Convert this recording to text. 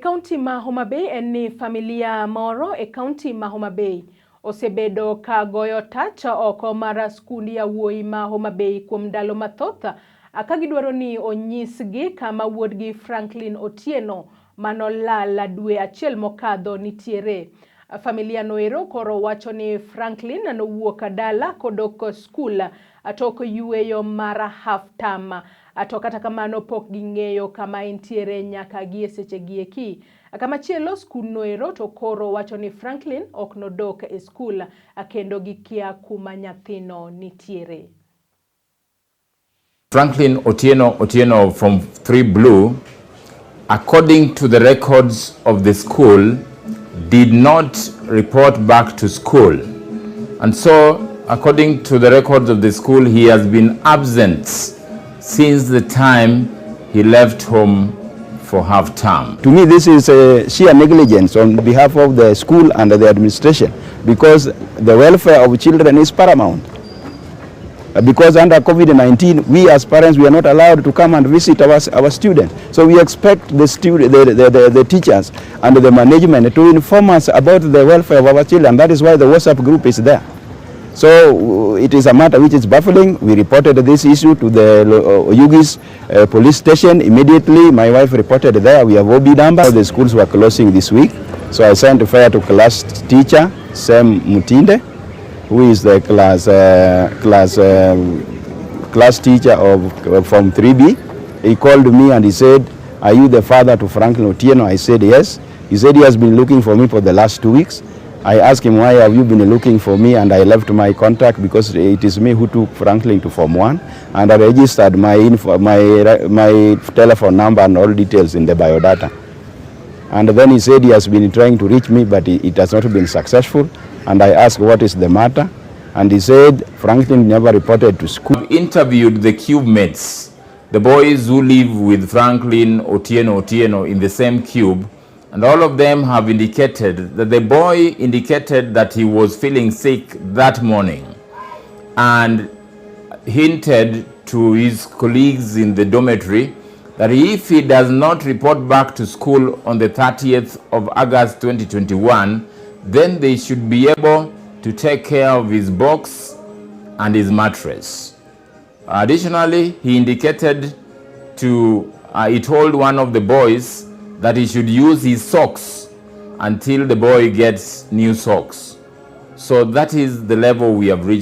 Kaunti ma Homabay en ni familia moro e kaunti ma Homabay osebedo ka goyo tach oko mar skul yawuoyi ma Homabay kuom ndalo mathoth ka gidwaro ni onyisgi kama wuodgi Franklin Otieno manolal dwe achiel mokadho nitiere. Familia noero koro wacho ni Franklin nowuok dala kodok skul atok yueyo mar half term. Ato kata kamano pok ging'eyo kama entiere nyaka gi seche gieki. Kama chielo skul noero to koro wacho ni Franklin ok nodok e skul kendo gikia kuma nyathino nitiere. Franklin Otieno from 3 Blue, according to the records of the school, did not report back to school. And so, according to the records of the school, he has been absent since the time he left home for half term. To me, this is a sheer negligence on behalf of the school and the administration, because the welfare of children is paramount. Because under COVID-19, we as parents, we are not allowed to come and visit our students. So we expect the teachers and the management to inform us about the welfare of our children. That is why the WhatsApp group is there. So it is a matter which is baffling. We reported this issue to the Oyugis police station immediately. My wife reported there. We have OB number. The schools were closing this week. So I sent a fire to class teacher, Sam Mutinde, who is the class teacher from 3B. He called me and he said, "Are you the father to Franklin Otieno?" I said, "Yes." He said he has been looking for me for the last 2 weeks. I asked him, "Why have you been looking for me?" And I left my contact because it is me who took Franklin to Form 1, and I registered my telephone number and all details in the biodata. And then he said he has been trying to reach me, but it has not been successful. And I asked what is the matter, and he said Franklin never reported to school. We interviewed the cube mates, the boys who live with Franklin Otieno in the same cube, and all of them have indicated that the boy indicated that he was feeling sick that morning and hinted to his colleagues in the dormitory that if he does not report back to school on the 30th of August 2021, then they should be able to take care of his box and his mattress. Additionally, he indicated he told one of the boys that he should use his socks until the boy gets new socks. So that is the level we have reached.